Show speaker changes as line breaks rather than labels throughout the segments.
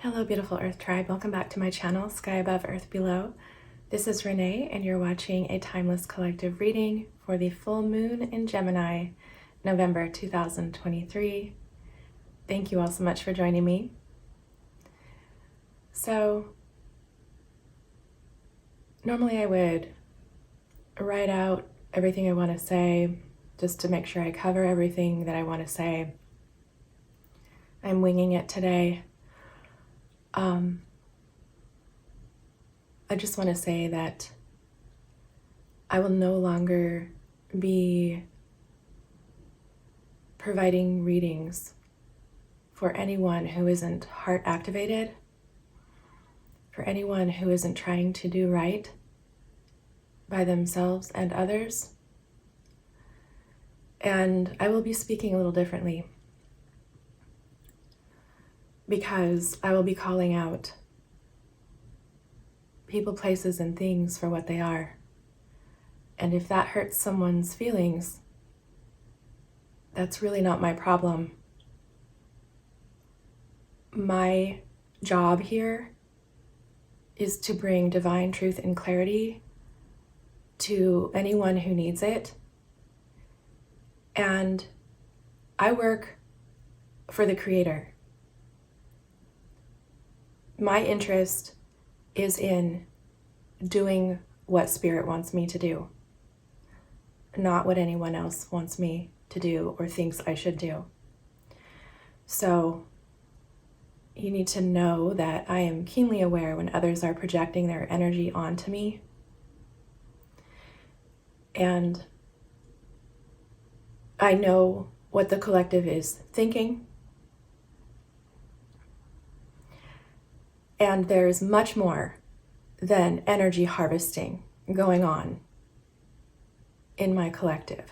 Hello, beautiful Earth Tribe. Welcome back to my channel, Sky Above, Earth Below. This is Renee, and you're watching a timeless collective reading for the full moon in Gemini, November 2023. Thank you all so much for joining me. So, normally I would write out everything I want to say just to make sure I cover everything that I want to say. I'm winging it today. I just want to say that I will no longer be providing readings for anyone who isn't heart activated, for anyone who isn't trying to do right by themselves and others. And I will be speaking a little differently because I will be calling out people, places, and things for what they are. And if that hurts someone's feelings, that's really not my problem. My job here is to bring divine truth and clarity to anyone who needs it. And I work for the Creator. My interest is in doing what Spirit wants me to do, not what anyone else wants me to do or thinks I should do. So you need to know that I am keenly aware when others are projecting their energy onto me. And I know what the collective is thinking. And there's much more than energy harvesting going on in my collective.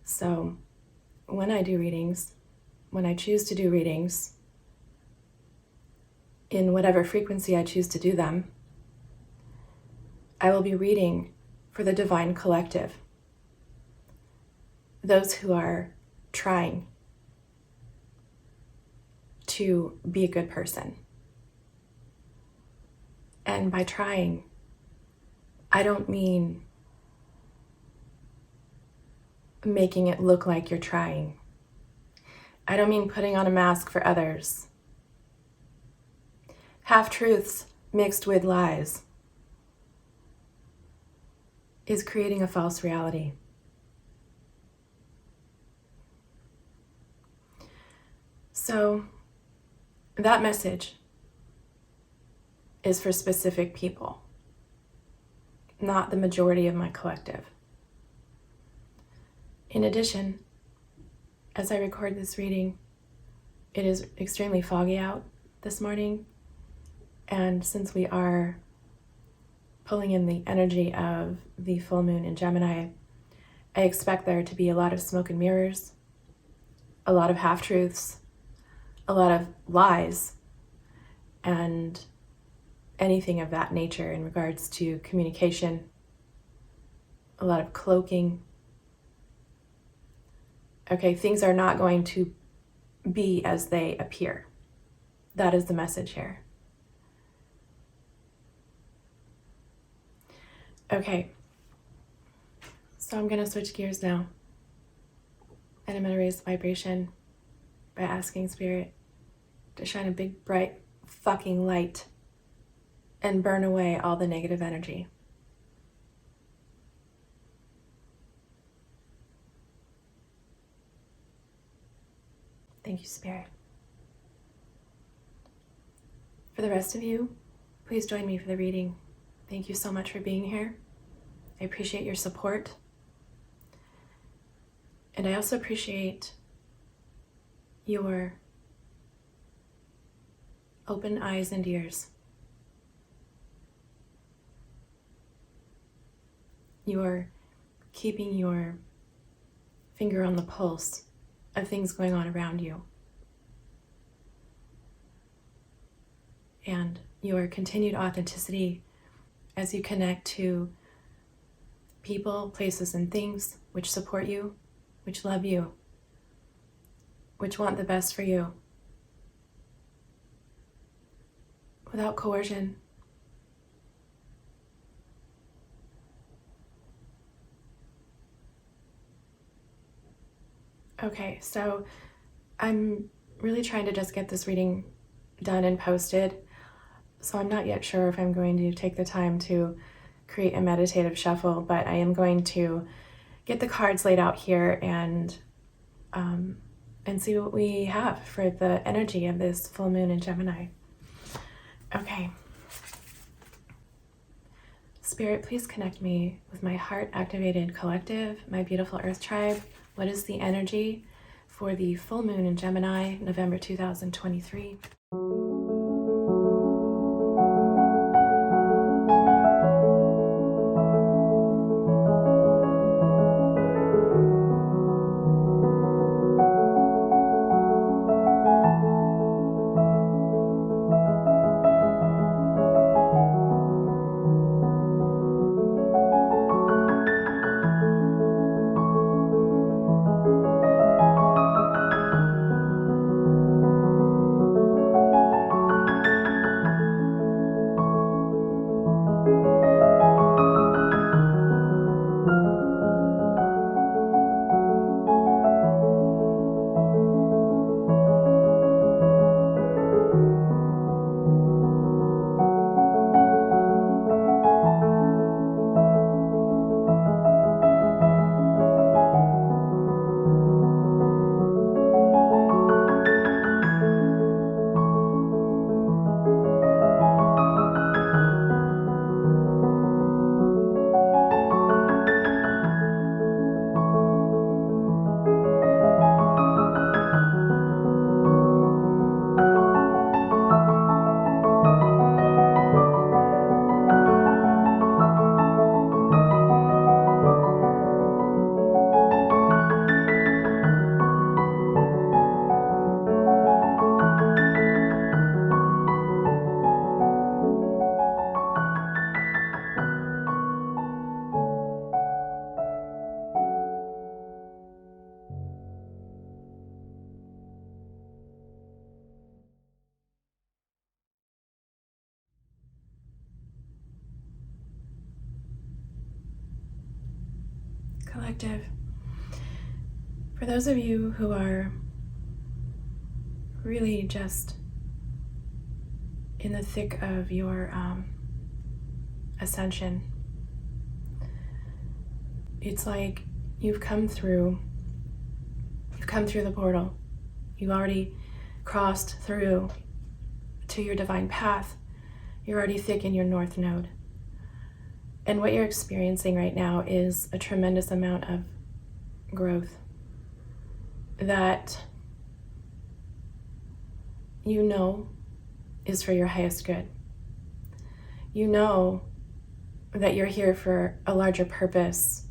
So when I do readings, when I choose to do readings, in whatever frequency I choose to do them, I will be reading for the divine collective, those who are trying to be a good person. And by trying, I don't mean making it look like you're trying. I don't mean putting on a mask for others. Half-truths mixed with lies is creating a false reality. So that message is for specific people, not the majority of my collective. In addition, as I record this reading, it is extremely foggy out this morning, and since we are pulling in the energy of the full moon in Gemini, I expect there to be a lot of smoke and mirrors, a lot of half-truths, a lot of lies, and anything of that nature in regards to communication, a lot of cloaking. Okay, things are not going to be as they appear. That is the message here. Okay, so I'm going to switch gears now, and I'm going to raise the vibration by asking Spirit to shine a big, bright fucking light and burn away all the negative energy. Thank you, Spirit. For the rest of you, please join me for the reading. Thank you so much for being here. I appreciate your support. And I also appreciate your open eyes and ears. You're keeping your finger on the pulse of things going on around you. And your continued authenticity as you connect to people, places, and things which support you, which love you, which want the best for you. without coercion. Okay, so I'm really trying to just get this reading done and posted, so I'm not yet sure if I'm going to take the time to create a meditative shuffle, but I am going to get the cards laid out here and see what we have for the energy of this full moon in Gemini. Okay. Spirit, please connect me with my heart-activated collective, my beautiful Earth tribe. What is the energy for the full moon in Gemini, November 2023? Collective, for those of you who are really just in the thick of your ascension, it's like you've come through the portal. You've already crossed through to your divine path. You're already thick in your north node. And what you're experiencing right now is a tremendous amount of growth that you know is for your highest good. You know that you're here for a larger purpose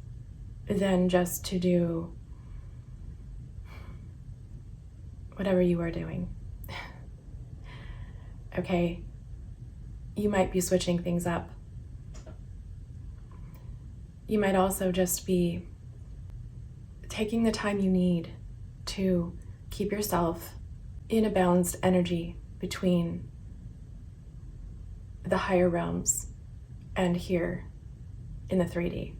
than just to do whatever you are doing. Okay, you might be switching things up. You might also just be taking the time you need to keep yourself in a balanced energy between the higher realms and here in the 3D.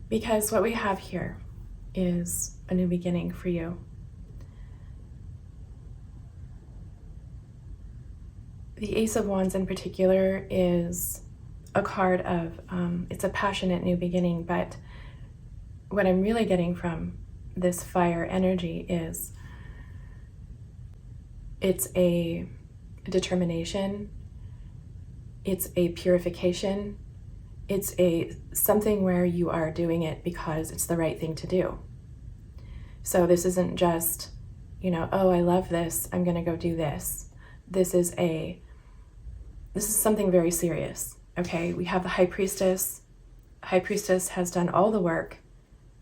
Because what we have here is a new beginning for you. The Ace of Wands in particular is a card of, it's a passionate new beginning, but what I'm really getting from this fire energy is it's a determination, it's a purification, it's a something where you are doing it because it's the right thing to do. So this isn't just, oh, I love this, I'm gonna go do this. This is something very serious. Okay, we have the High Priestess. High Priestess has done all the work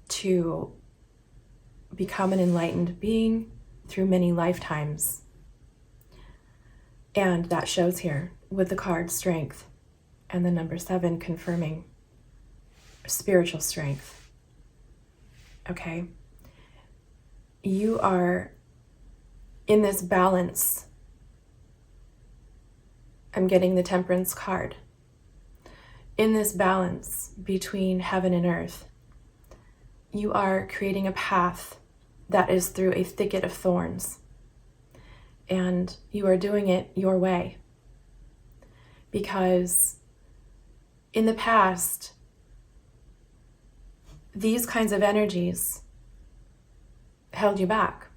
to become an enlightened being through many lifetimes. And that shows here with the card Strength and the number 7 confirming spiritual strength. Okay, you are in this balance I'm getting the Temperance card. In this balance between heaven and earth, you are creating a path that is through a thicket of thorns. And you are doing it your way. Because in the past, these kinds of energies held you back.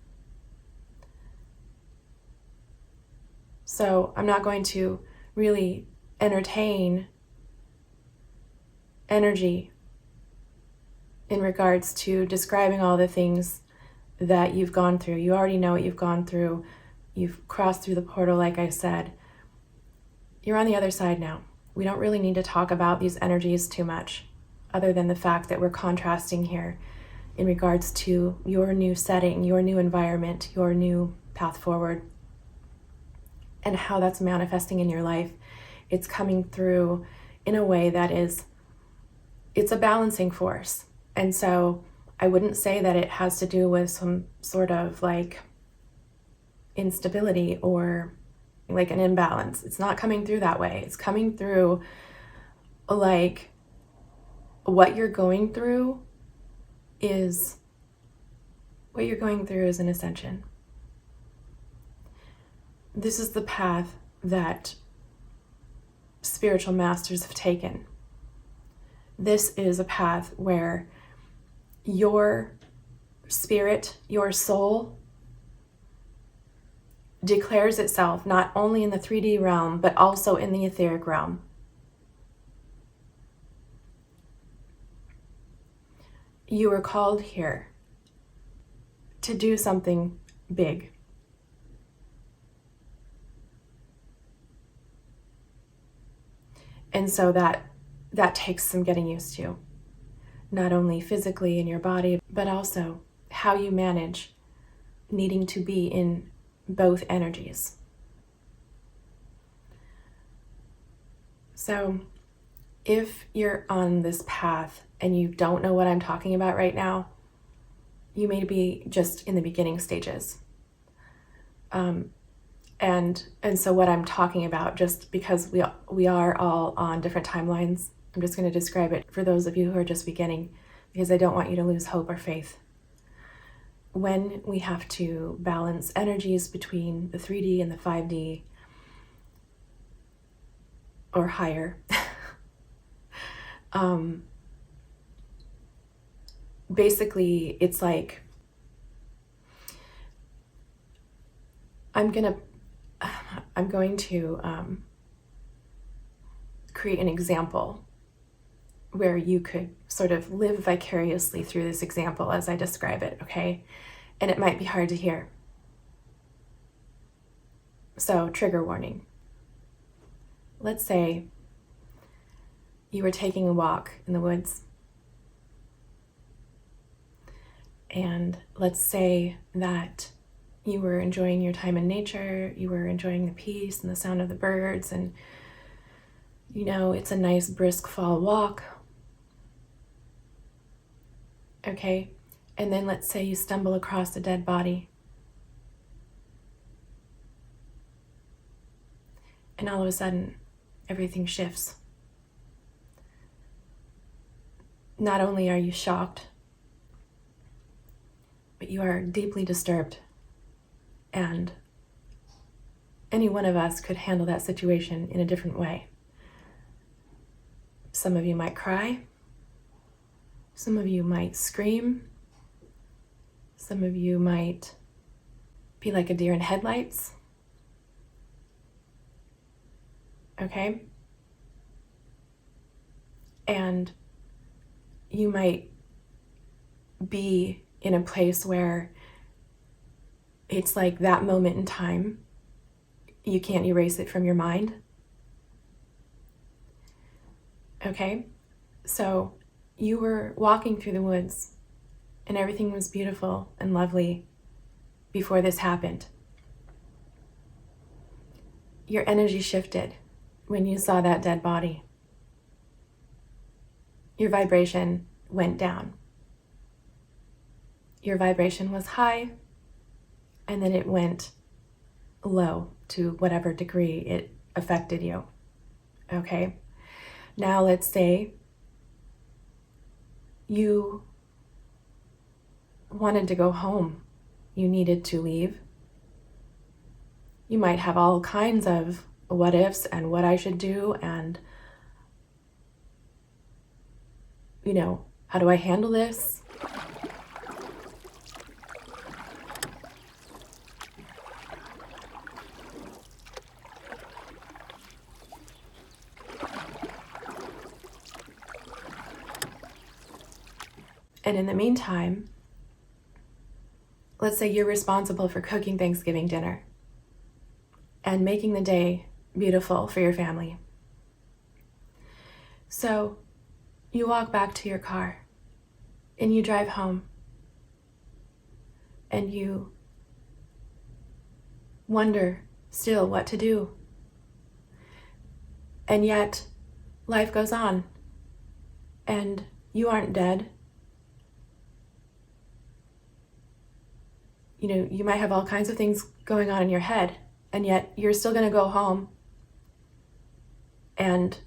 So I'm not going to really entertain energy in regards to describing all the things that you've gone through. You already know what you've gone through. You've crossed through the portal, like I said. You're on the other side now. We don't really need to talk about these energies too much, other than the fact that we're contrasting here in regards to your new setting, your new environment, your new path forward, and how that's manifesting in your life. It's coming through in a way that it's a balancing force. And so I wouldn't say that it has to do with some sort of like instability or like an imbalance. It's not coming through that way. It's coming through like what you're going through is an ascension. This is the path that spiritual masters have taken. This is a path where your spirit, your soul, declares itself not only in the 3D realm, but also in the etheric realm. You were called here to do something big. And so that takes some getting used to, not only physically in your body, but also how you manage needing to be in both energies. So if you're on this path and you don't know what I'm talking about right now, you may be just in the beginning stages. And so what I'm talking about, just because we are all on different timelines, I'm just going to describe it for those of you who are just beginning, because I don't want you to lose hope or faith. When we have to balance energies between the 3D and the 5D or higher, basically it's like I'm going to create an example where you could sort of live vicariously through this example as I describe it, okay? And it might be hard to hear. So, trigger warning. Let's say you were taking a walk in the woods. And let's say that you were enjoying your time in nature, you were enjoying the peace and the sound of the birds, and it's a nice brisk fall walk. Okay, and then let's say you stumble across a dead body. And all of a sudden, everything shifts. Not only are you shocked, but you are deeply disturbed. And any one of us could handle that situation in a different way. Some of you might cry. Some of you might scream. Some of you might be like a deer in headlights. Okay? And you might be in a place where it's like that moment in time, you can't erase it from your mind. Okay? So you were walking through the woods and everything was beautiful and lovely before this happened. Your energy shifted when you saw that dead body. Your vibration went down. Your vibration was high, and then it went low to whatever degree it affected you. Okay? Now let's say you wanted to go home. You needed to leave. You might have all kinds of what ifs and what I should do and, how do I handle this? And in the meantime, let's say you're responsible for cooking Thanksgiving dinner and making the day beautiful for your family. So you walk back to your car and you drive home and you wonder still what to do. And yet life goes on and you aren't dead. You might have all kinds of things going on in your head, and yet you're still going to go home and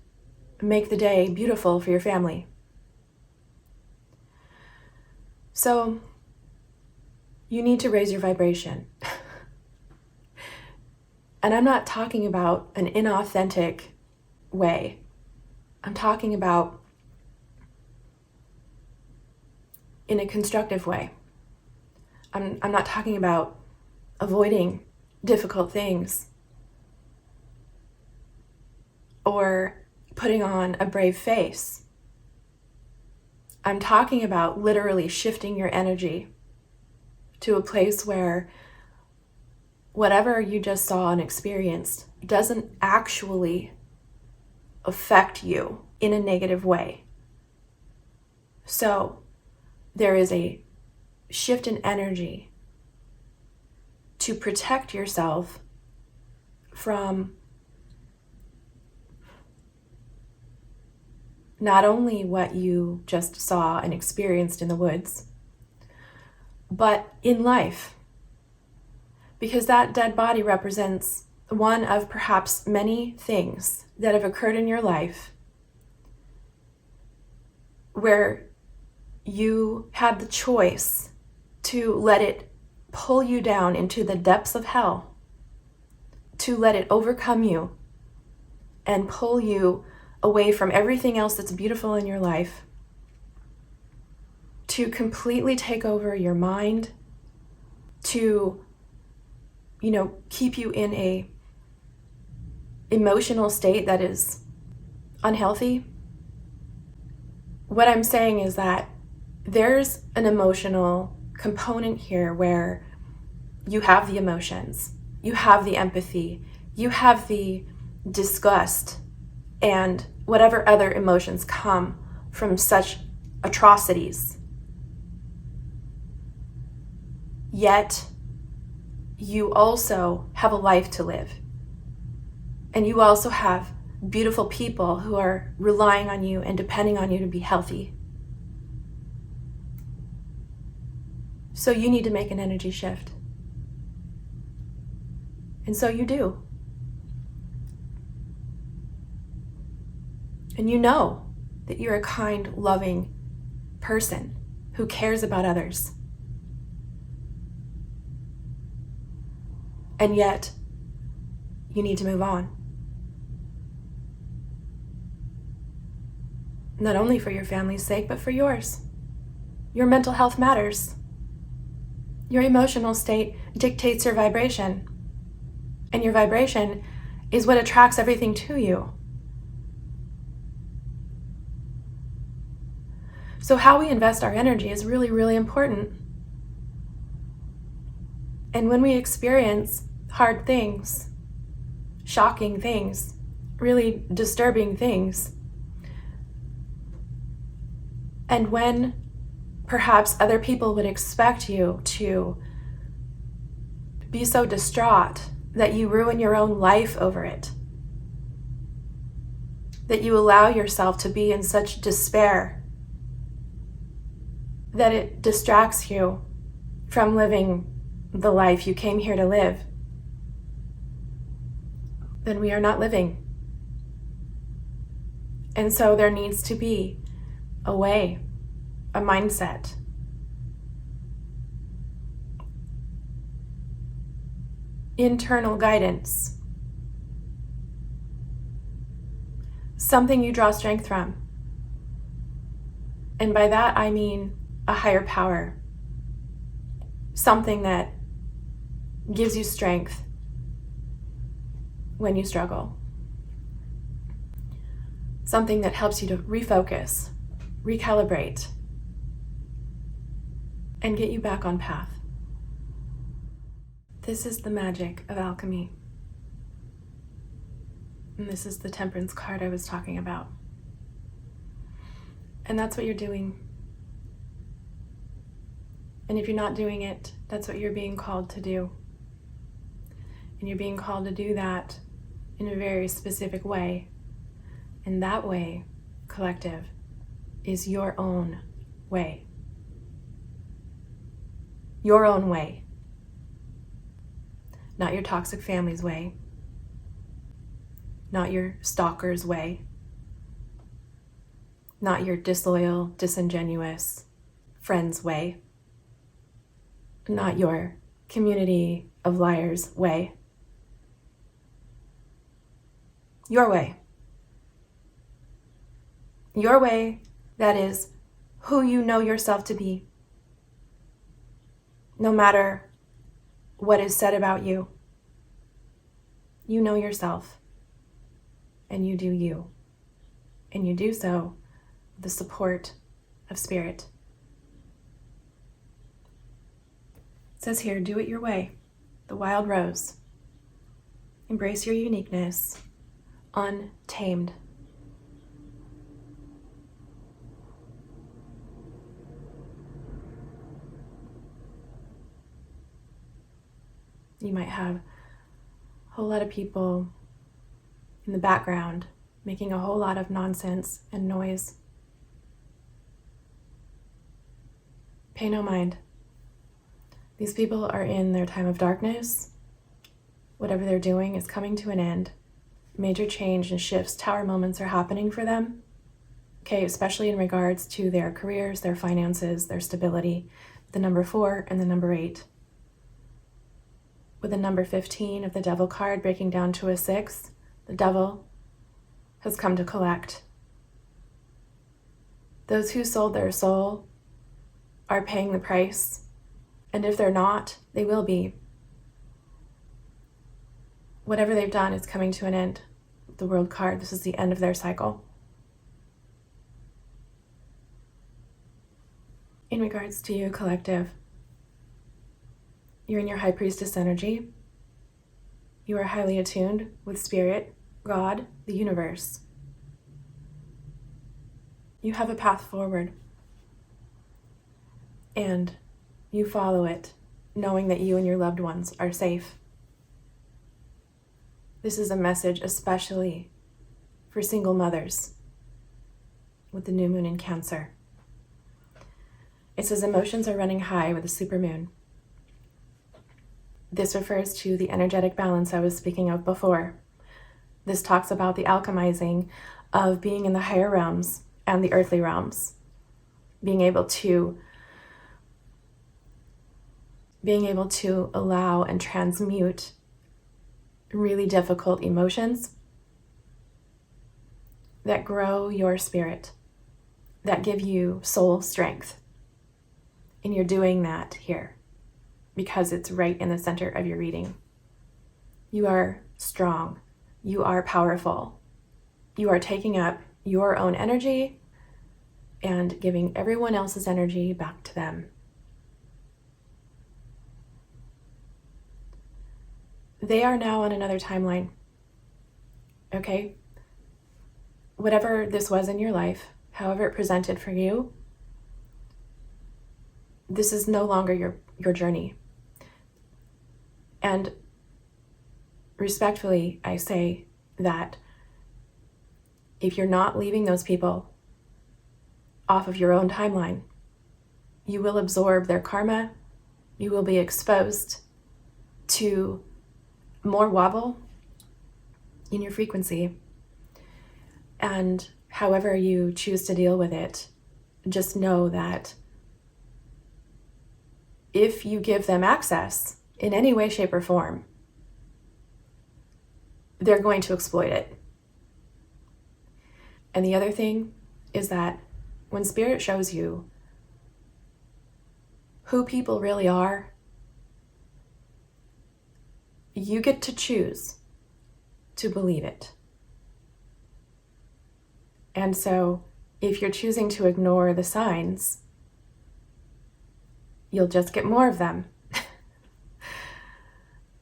make the day beautiful for your family. So you need to raise your vibration. And I'm not talking about an inauthentic way. I'm talking about in a constructive way. I'm not talking about avoiding difficult things or putting on a brave face. I'm talking about literally shifting your energy to a place where whatever you just saw and experienced doesn't actually affect you in a negative way. So there is a shift in energy to protect yourself from not only what you just saw and experienced in the woods, but in life. Because that dead body represents one of perhaps many things that have occurred in your life where you had the choice to let it pull you down into the depths of hell, to let it overcome you and pull you away from everything else that's beautiful in your life, to completely take over your mind, to, keep you in a emotional state that is unhealthy. What I'm saying is that there's an emotional component here where you have the emotions, you have the empathy, you have the disgust, and whatever other emotions come from such atrocities. Yet, you also have a life to live. And you also have beautiful people who are relying on you and depending on you to be healthy. So you need to make an energy shift. And so you do. And you know that you're a kind, loving person who cares about others. And yet, you need to move on. Not only for your family's sake, but for yours. Your mental health matters. Your emotional state dictates your vibration. And your vibration is what attracts everything to you. So how we invest our energy is really, really important. And when we experience hard things, shocking things, really disturbing things, and when perhaps other people would expect you to be so distraught that you ruin your own life over it, that you allow yourself to be in such despair that it distracts you from living the life you came here to live, then we are not living. And so there needs to be a way, a mindset, internal guidance, something you draw strength from. And by that I mean a higher power, something that gives you strength when you struggle, something that helps you to refocus, recalibrate, and get you back on path. This is the magic of alchemy. And this is the temperance card I was talking about. And that's what you're doing. And if you're not doing it, that's what you're being called to do. And you're being called to do that in a very specific way. And that way, collective, is your own way. Your own way. Not your toxic family's way. Not your stalker's way. Not your disloyal, disingenuous friend's way. Not your community of liars' way. Your way. Your way, that is who you know yourself to be. No matter what is said about you, you know yourself, and you do you. And you do so with the support of spirit. It says here, do it your way, the wild rose. Embrace your uniqueness, untamed. You might have a whole lot of people in the background making a whole lot of nonsense and noise. Pay no mind. These people are in their time of darkness. Whatever they're doing is coming to an end. Major change and shifts, tower moments are happening for them. Okay, especially in regards to their careers, their finances, their stability. The number 4 and the number 8. With the number 15 of the devil card breaking down to a 6, the devil has come to collect. Those who sold their soul are paying the price, and if they're not, they will be. Whatever they've done is coming to an end. The world card, this is the end of their cycle. In regards to you, collective, you're in your high priestess energy. You are highly attuned with spirit, God, the universe. You have a path forward. And you follow it, knowing that you and your loved ones are safe. This is a message especially for single mothers with the new moon in Cancer. It says emotions are running high with the supermoon. This refers to the energetic balance I was speaking of before. This talks about the alchemizing of being in the higher realms and the earthly realms, being able to allow and transmute really difficult emotions that grow your spirit, that give you soul strength. And you're doing that here because it's right in the center of your reading. You are strong. You are powerful. You are taking up your own energy and giving everyone else's energy back to them. They are now on another timeline. Okay? Whatever this was in your life, however it presented for you, this is no longer your journey. And respectfully, I say that if you're not leaving those people off of your own timeline, you will absorb their karma, you will be exposed to more wobble in your frequency. And however you choose to deal with it, just know that if you give them access in any way, shape, or form, they're going to exploit it. And the other thing is that when Spirit shows you who people really are, you get to choose to believe it. And so if you're choosing to ignore the signs, you'll just get more of them.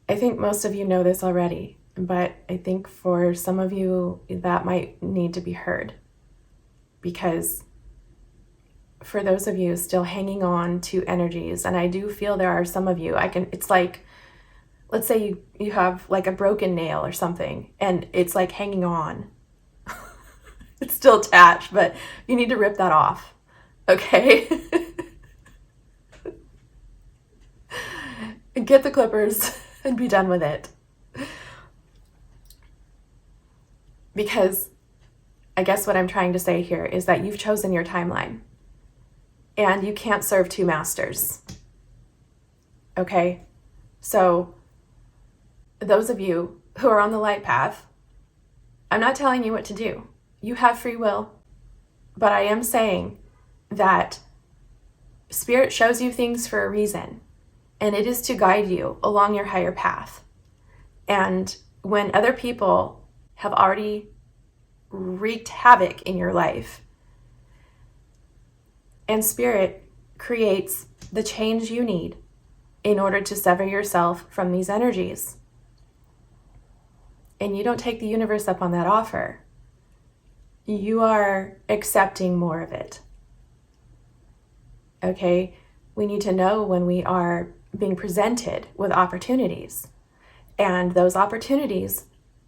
I think most of you know this already, but I think for some of you that might need to be heard, because for those of you still hanging on to energies, and I do feel there are some of you, it's like, let's say you have like a broken nail or something, and it's like hanging on. It's still attached, but you need to rip that off, okay? Get the clippers and be done with it. Because I guess what I'm trying to say here is that you've chosen your timeline, and you can't serve two masters, okay? So those of you who are on the light path, I'm not telling you what to do. You have free will, but I am saying that Spirit shows you things for a reason, and it is to guide you along your higher path. And when other people have already wreaked havoc in your life, and Spirit creates the change you need in order to sever yourself from these energies, and you don't take the universe up on that offer, you are accepting more of it. Okay? We need to know when we are being presented with opportunities, and those opportunities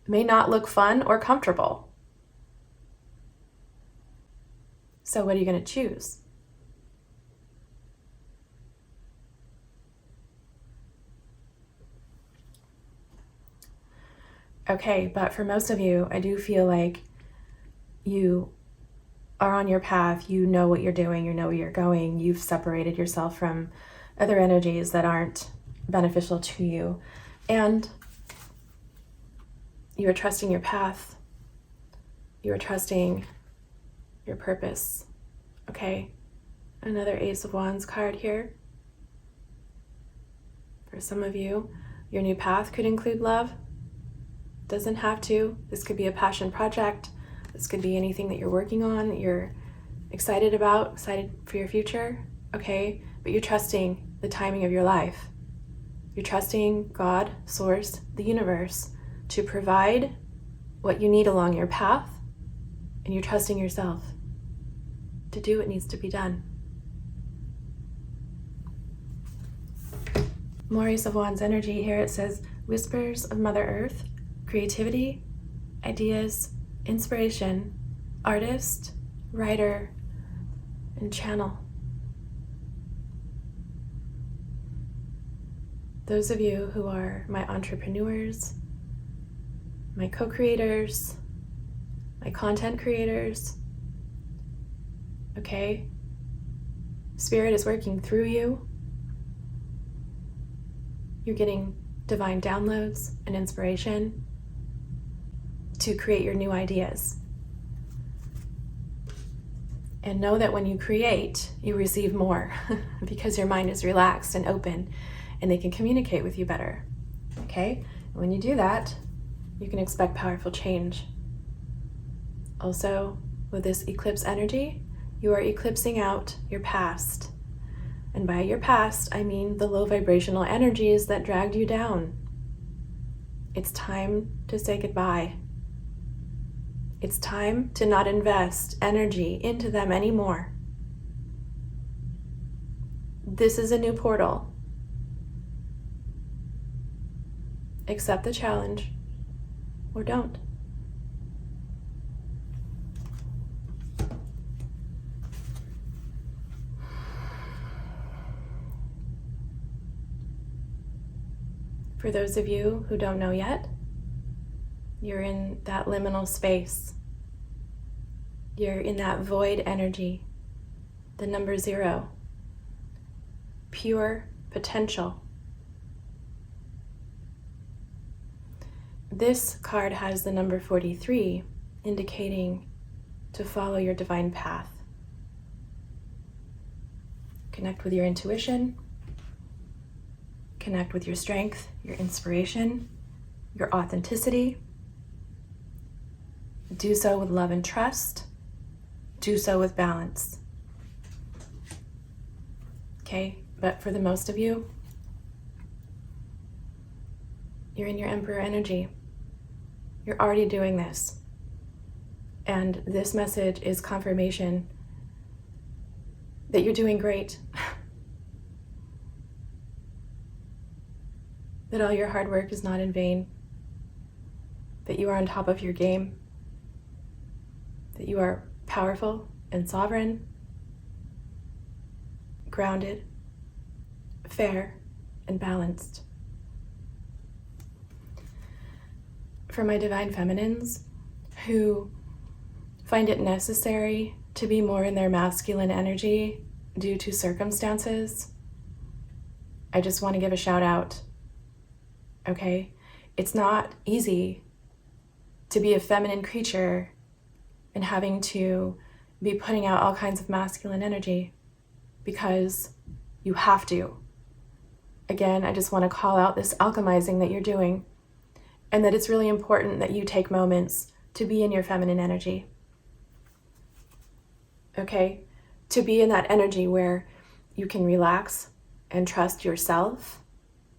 may not look fun or comfortable. So what are you going to choose? Okay, but for most of you, I do feel like you are on your path, you know what you're doing, you know where you're going, you've separated yourself from other energies that aren't beneficial to you, and you are trusting your path, you are trusting your purpose. Okay, another Ace of Wands card here. For some of you, your new path could include love. Doesn't have to. This could be a passion project. This could be anything that you're working on, that you're excited about, excited for your future, okay? But you're trusting the timing of your life. You're trusting God, Source, the universe, to provide what you need along your path, and you're trusting yourself to do what needs to be done. More Ace of Wands energy here. It says, whispers of Mother Earth, creativity, ideas, inspiration, artist, writer, and channel. Those of you who are my entrepreneurs, my co-creators, my content creators, okay? Spirit is working through you. You're getting divine downloads and inspiration to create your new ideas. And know that when you create, you receive more because your mind is relaxed and open, and they can communicate with you better, okay? And when you do that, you can expect powerful change. Also, with this eclipse energy, you are eclipsing out your past. And by your past, I mean the low vibrational energies that dragged you down. It's time to say goodbye. It's time to not invest energy into them anymore. This is a new portal. Accept the challenge or don't. For those of you who don't know yet, You're in that liminal space. You're in that void energy, the number 0, pure potential. This card has the number 43, indicating to follow your divine path. Connect with your intuition, connect with your strength, your inspiration, your authenticity. Do so with love and trust. Do so with balance. Okay, but for the most of you, you're in your Emperor energy. You're already doing this. And this message is confirmation that you're doing great. That all your hard work is not in vain. That you are on top of your game. That you are powerful and sovereign, grounded, fair, and balanced. For my divine feminines who find it necessary to be more in their masculine energy due to circumstances, I just want to give a shout out. Okay? It's not easy to be a feminine creature and having to be putting out all kinds of masculine energy because you have to. Again, I just want to call out this alchemizing that you're doing, and that it's really important that you take moments to be in your feminine energy. Okay? To be in that energy where you can relax and trust yourself,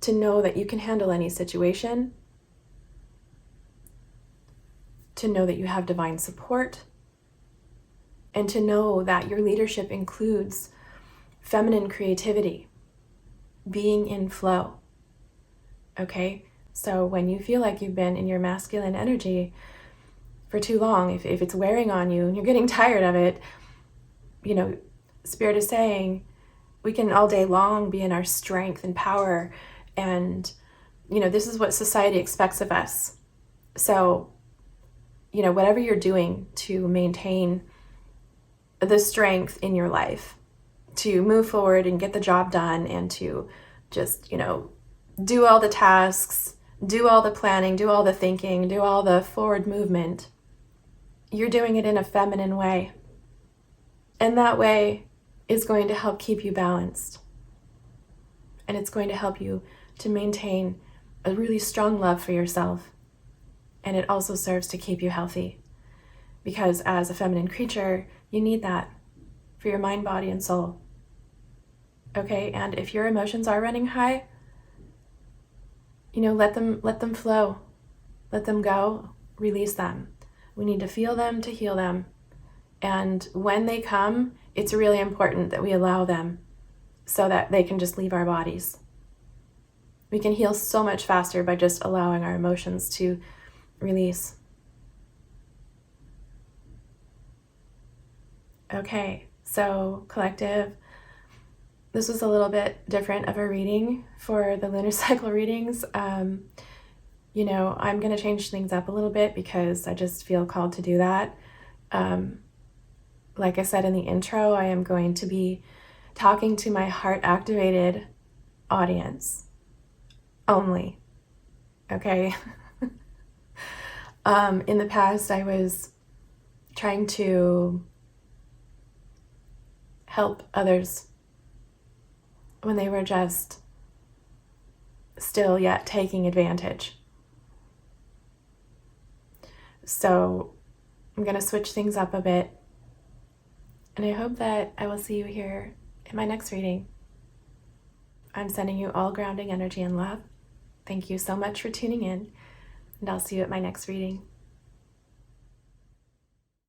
to know that you can handle any situation, to know that you have divine support, and to know that your leadership includes feminine creativity, being in flow. Okay? So when you feel like you've been in your masculine energy for too long, if it's wearing on you and you're getting tired of it, you know, Spirit is saying we can all day long be in our strength and power, and, you know, this is what society expects of us. So, you know, whatever you're doing to maintain the strength in your life, to move forward and get the job done, and to just, you know, do all the tasks, do all the planning, do all the thinking, do all the forward movement, you're doing it in a feminine way. And that way is going to help keep you balanced. And it's going to help you to maintain a really strong love for yourself. And it also serves to keep you healthy. Because as a feminine creature, you need that for your mind, body, and soul. Okay? And if your emotions are running high, you know, let them flow. Let them go. Release them. We need to feel them to heal them. And when they come, it's really important that we allow them so that they can just leave our bodies. We can heal so much faster by just allowing our emotions to release. Okay, so collective, this was a little bit different of a reading for the lunar cycle readings. You know, I'm going to change things up a little bit because I just feel called to do that. Like I said in the intro, I am going to be talking to my heart-activated audience only, okay? In the past, I was trying to help others when they were just still yet taking advantage. So I'm going to switch things up a bit, and I hope that I will see you here in my next reading. I'm sending you all grounding energy and love. Thank you so much for tuning in, and I'll see you at my next reading.